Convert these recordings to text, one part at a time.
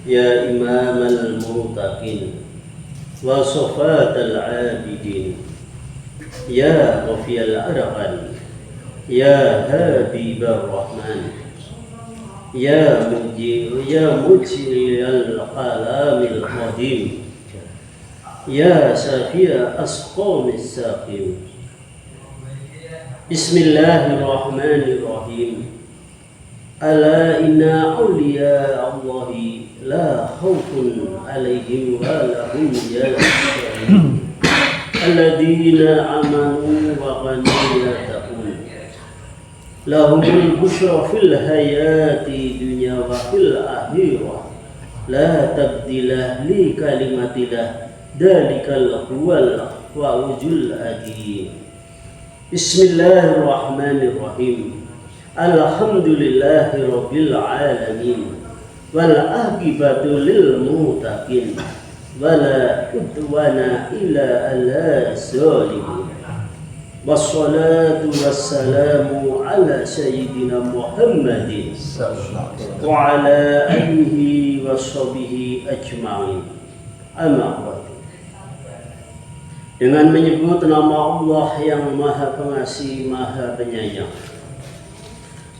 يا إمام المتقين وصفاة العابدين يا رفيع الأرغل يا حبيب الرحمن يا مجري القلام القديم يا شفيع أسقام الساقم بسم الله الرحمن الرحيم ألا إن أولياء الله لا خوف عليهم ولا هم يحزنون الذين آمنوا وكانوا يتقون لهم البشرى في الحياة الدنيا وفي الآخرة لا تبديل لكلمات الله ذلك هو الفوز العظيم بسم الله الرحمن الرحيم الحمد لله رب العالمين والعاقبة للمتقين ولا عدوان إلا على الظالمين والصلاة والسلام على سيدنا محمد وعلى آله وصحبه أجمعين أما بعد. Dengan menyebut nama Allah yang Maha Pengasih, Maha Penyayang.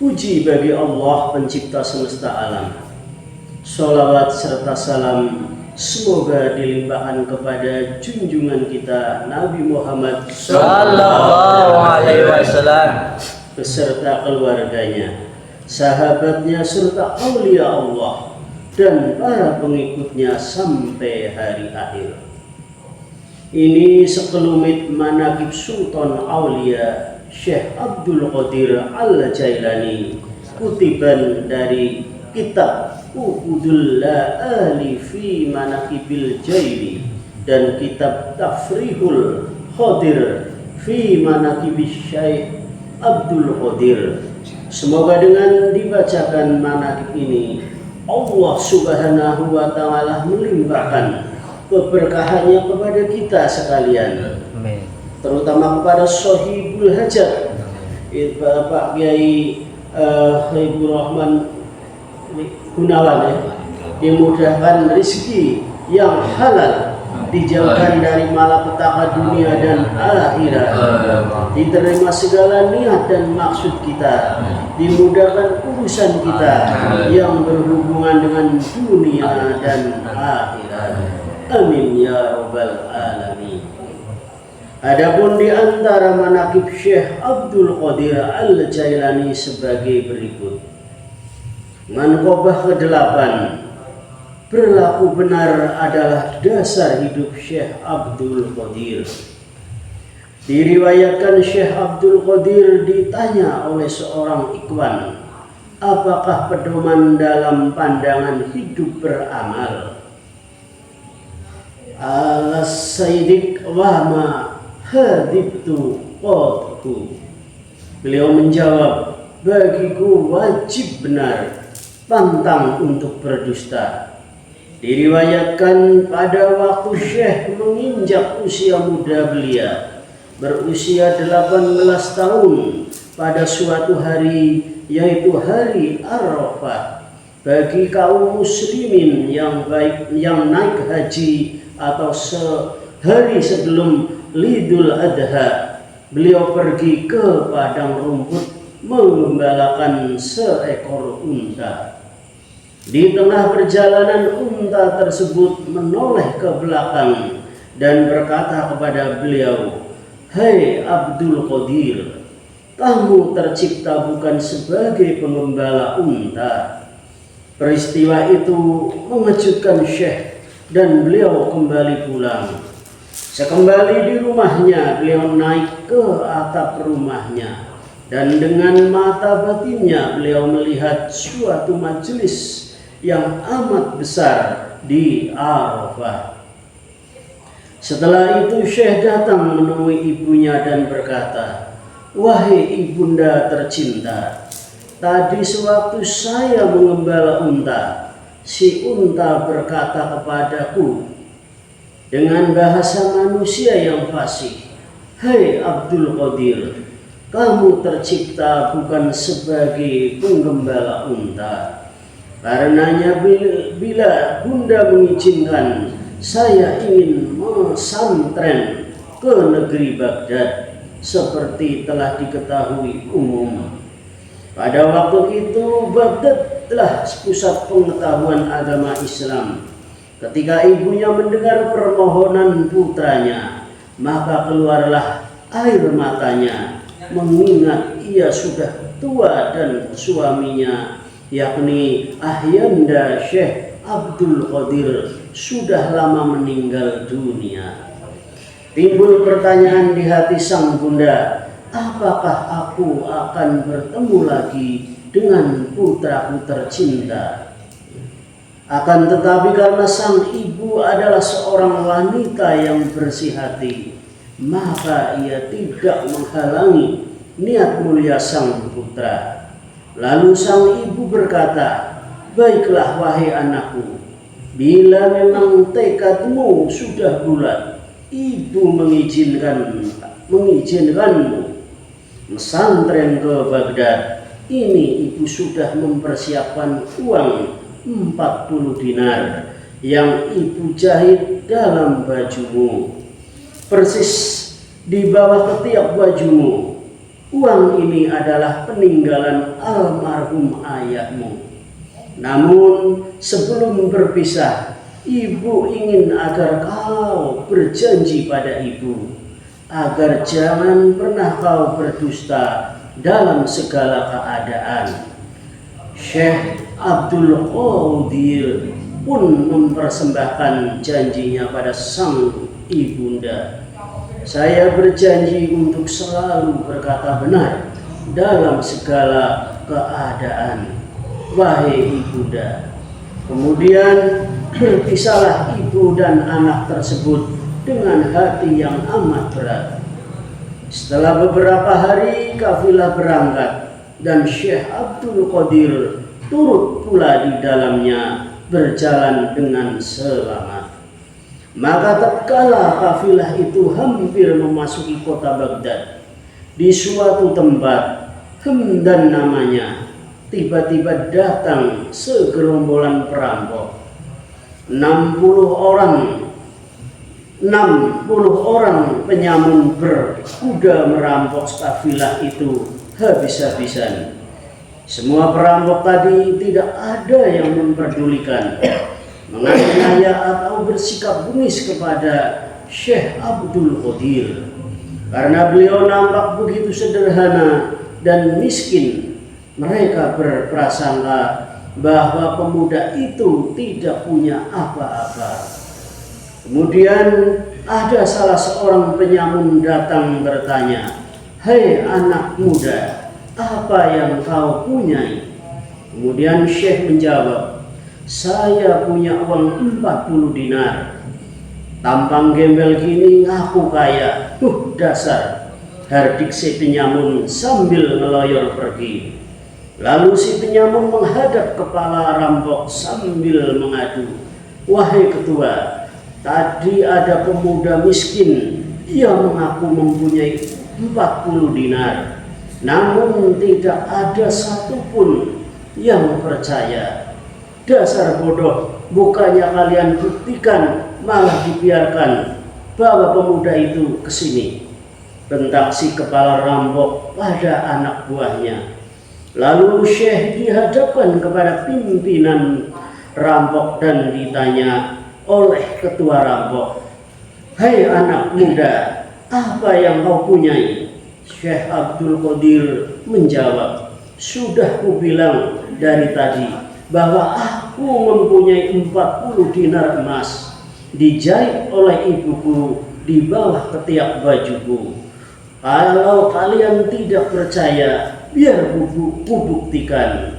Puji bagi Allah pencipta semesta alam. Sholawat serta salam semoga dilimpahkan kepada junjungan kita Nabi Muhammad sallallahu alaihi wasallam beserta keluarganya, sahabatnya serta aulia Allah dan para pengikutnya sampai hari akhir. Ini sekelumit manaqib Sultan Aulia Syekh Abdul Qadir Al-Jailani, kutiban dari kitab Uqudul La'ali fi Manaqibil Jaili dan kitab Tafrihul Qadir fi Manaqibis Syekh Abdul Qadir. Semoga dengan dibacakan manaqib ini Allah Subhanahu wa taala melimpahkan keberkahannya kepada kita sekalian. Amin. Terutama kepada Sohibul Hajat, Bapak Kiai Ibu Rahman Gunawan ya, dimudahkan rezeki yang halal, dijauhkan dari malapetaka dunia dan akhirat, diterima segala niat dan maksud kita, dimudahkan urusan kita yang berhubungan dengan dunia dan akhirat. Amin ya rabbal alamin. Adapun di antara manaqib Syekh Abdul Qadir Al-Jailani sebagai berikut. Manqabah ke-8, berlaku benar adalah dasar hidup Syekh Abdul Qadir. Diriwayatkan Syekh Abdul Qadir ditanya oleh seorang ikhwan, apakah pedoman dalam pandangan hidup beramal? Al-Sayyidik wahma hadibtu qadku. Beliau menjawab, bagiku wajib benar, pantang untuk berdusta. Diriwayatkan pada waktu Syekh menginjak usia muda belia, berusia 18 tahun, pada suatu hari, yaitu hari Arafah, bagi kaum muslimin yang baik yang naik haji atau sehari sebelum Lidul Adha, beliau pergi ke padang rumput mengembalakan seekor unta. Di tengah perjalanan unta tersebut menoleh ke belakang dan berkata kepada beliau, "Hai Abdul Qadir, kamu tercipta bukan sebagai pengembala unta." Peristiwa itu mengejutkan Syekh dan beliau kembali pulang. Sekembali di rumahnya, beliau naik ke atap rumahnya dan dengan mata batinnya beliau melihat suatu majelis yang amat besar di Arafah. Setelah itu Syekh datang menemui ibunya dan berkata, "Wahai ibunda tercinta, tadi sewaktu saya mengembala unta, si unta berkata kepadaku dengan bahasa manusia yang fasih, 'Hai Abdul Qadir, kamu tercipta bukan sebagai penggembala unta.' Karenanya bila Bunda mengizinkan, saya ingin mesantren ke negeri Baghdad seperti telah diketahui umum. Pada waktu itu Baghdad telah pusat pengetahuan agama Islam. Ketika ibunya mendengar permohonan putranya, maka keluarlah air matanya, mengingat ia sudah tua dan suaminya, yakni Ahyanda Syekh Abdul Qadir, sudah lama meninggal dunia. Timbul pertanyaan di hati sang bunda, apakah aku akan bertemu lagi dengan putraku tercinta? Akan tetapi karena sang ibu adalah seorang wanita yang bersih hati, maka ia tidak menghalangi niat mulia sang putra. Lalu sang ibu berkata, baiklah wahai anakku, bila memang tekadmu sudah bulat, ibu mengizinkanmu mesantren ke Baghdad. Ini ibu sudah mempersiapkan uang 40 dinar yang ibu jahit dalam bajumu, persis di bawah ketiak bajumu. Uang ini adalah peninggalan almarhum ayahmu. Namun sebelum berpisah, ibu ingin agar kau berjanji pada ibu agar jangan pernah kau berdusta dalam segala keadaan. Syekh Abdul Qadir pun mempersembahkan janjinya pada sang ibunda. Saya berjanji untuk selalu berkata benar dalam segala keadaan, wahai ibunda. Kemudian berpisahlah ibu dan anak tersebut dengan hati yang amat berat. Setelah beberapa hari kafilah berangkat dan Syekh Abdul Qadir turut pula di dalamnya, berjalan dengan selamat. Maka tatkala kafilah itu hampir memasuki kota Baghdad, di suatu tempat Hemdan namanya, tiba-tiba datang segerombolan perampok. 60 orang penyamun berkuda merampok kafilah itu habis-habisan. Semua perampok tadi tidak ada yang memperdulikan, menganiaya atau bersikap bengis kepada Syekh Abdul Qadir, karena beliau nampak begitu sederhana dan miskin. Mereka berprasangka bahwa pemuda itu tidak punya apa-apa. Kemudian ada salah seorang penyamun datang bertanya, "Hei anak muda, apa yang kau punyai?" Kemudian Syekh menjawab, "Saya punya uang 40 dinar. Tampang gembel gini ngaku kaya. Dasar," hardik si penyamun sambil ngeloyor pergi. Lalu si penyamun menghadap kepala rampok sambil mengadu, "Wahai ketua, tadi ada pemuda miskin, ia mengaku mempunyai 40 dinar. Namun tidak ada satupun yang percaya. Dasar bodoh, bukannya kalian buktikan, malah dibiarkan. Bawa pemuda itu ke sini." Bentak si kepala rampok pada anak buahnya. Lalu Syekh dihadapkan kepada pimpinan rampok dan ditanya oleh ketua rampok, "Hai anak muda, apa yang kau punyai?" Syekh Abdul Qadir menjawab, "Sudah kubilang dari tadi bahwa aku mempunyai 40 dinar emas dijahit oleh ibuku di bawah ketiak bajuku. Kalau kalian tidak percaya, biar kubuktikan."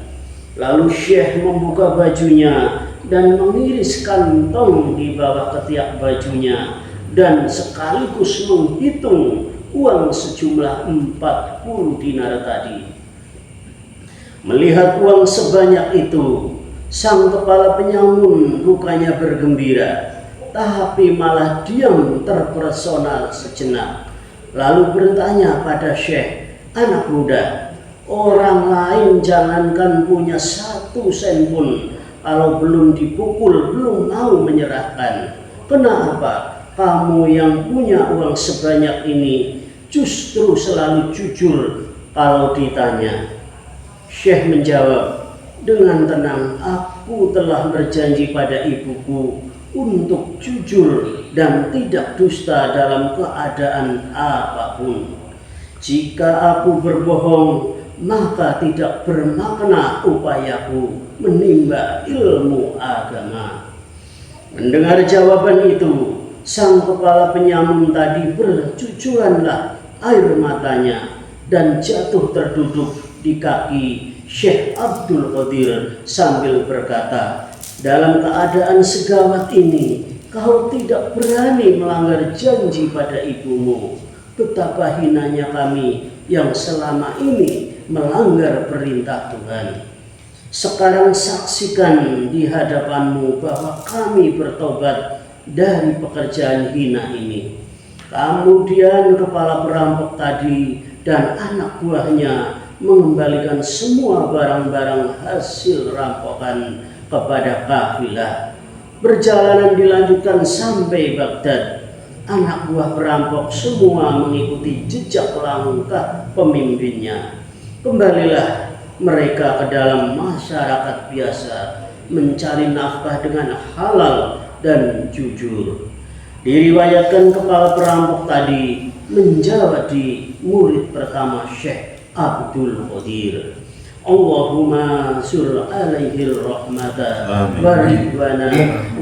Lalu Syekh membuka bajunya dan mengiris kantong di bawah ketiak bajunya dan sekaligus menghitung uang sejumlah 40 dinar tadi. Melihat uang sebanyak itu, sang kepala penyamun bukannya bergembira, tapi malah diam terpersona sejenak. Lalu bertanya pada Syekh, "Anak muda, orang lain jangankan punya 1 sen pun, kalau belum dipukul belum mau menyerahkan? Kenapa kamu yang punya uang sebanyak ini justru selalu jujur kalau ditanya? Syekh menjawab dengan tenang, aku telah berjanji pada ibuku untuk jujur dan tidak dusta dalam keadaan apapun. Jika aku berbohong, maka tidak bermakna upayaku menimba ilmu agama. Mendengar jawaban itu, sang kepala penyamun tadi bercucuranlah air matanya dan jatuh terduduk di kaki Syekh Abdul Qadir sambil berkata, dalam keadaan segawat ini kau tidak berani melanggar janji pada ibumu. Betapa hinanya kami yang selama ini melanggar perintah Tuhan. Sekarang saksikan di hadapanmu bahwa kami bertobat dari pekerjaan hina ini. Kemudian kepala perampok tadi dan anak buahnya mengembalikan semua barang-barang hasil rampokan kepada kafilah. Perjalanan dilanjutkan sampai Baghdad. Anak buah perampok semua mengikuti jejak langkah pemimpinnya. Kembalilah mereka ke dalam masyarakat biasa, mencari nafkah dengan halal dan jujur. Diriwayatkan kepala perampok tadi menjadi murid pertama Syekh Abdul Qadir. Allahumma sur alaihi rahmata wa ridwana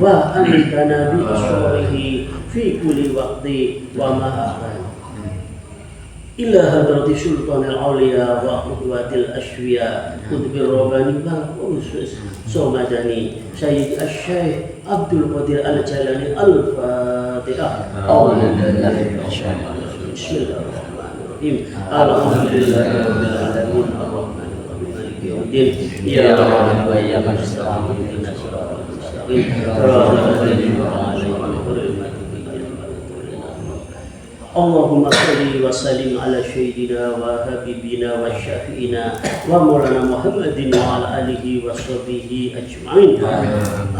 wa amtana bi usurihi fi kulli waqti wa ma'akan ila hadrati sultanil awliya wa qudwatil ashwiya qutbir rabbani wal khusus somadani Sayyid Asy-Syaikh Abdul Qadir Al-Jalani Al-Fatihah. Bismillahirrahmanirrahim. Alhamdulillahirabbil alamin arrahmanir rahim. Ya Rabb wa ya Rabb inna siratal mustaqim. Allahumma salli wa sallim ala sayyidina wa habibina wa syafi'ina wa maulana Muhammadin wa ala alihi wa sahbihi ajma'in.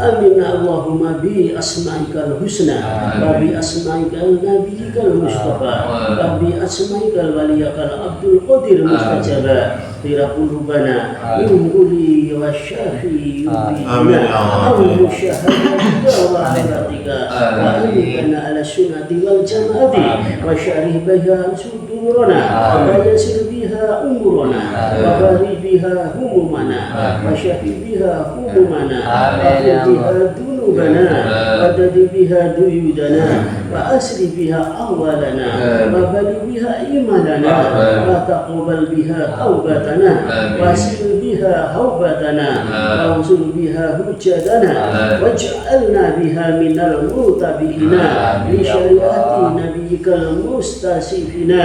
Amin. Allahumma bi asma'ikal husna wa bi asma'ikal nabiyyikal mustafa wa bi asma'ikal waliyakal Abdul Qadir mustajaba tira qulubana min kulli wa syafi'i yubina aw musyahadatika wa ahiratika wa amina ala sunnati wal jama'ati wa syarih biha sudurana wa yasir biha umurana wa bari biha humumana wa syafi biha humumana wa biha dunubana wa dadi biha duyudana wa asri biha awalana wa bali biha imanana wa taqbal biha taubatana wa sil biha haubatana wa usul biha hujjatana waj'alna biha minal mutabi'ina li syariati nabiyyikal mustasifina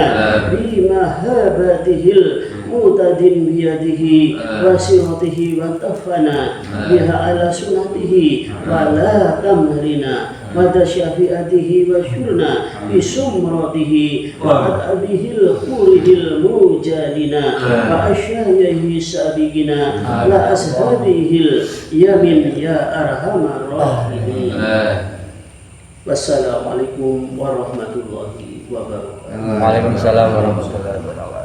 bi mahabatihil mutadin biyadihi wa siratihi wa tafana biha ala sunatihi wa la tamrina wa syafiatihi wa syurna bi sumratihi wa adabihil khurihil mujadina wa asyayihi sabiqina la ashabihil yamin ya arhamar rahimin. Wassalamualaikum warahmatullahi wabarakatuh. Waalaikumsalam warahmatullahi wabarakatuh.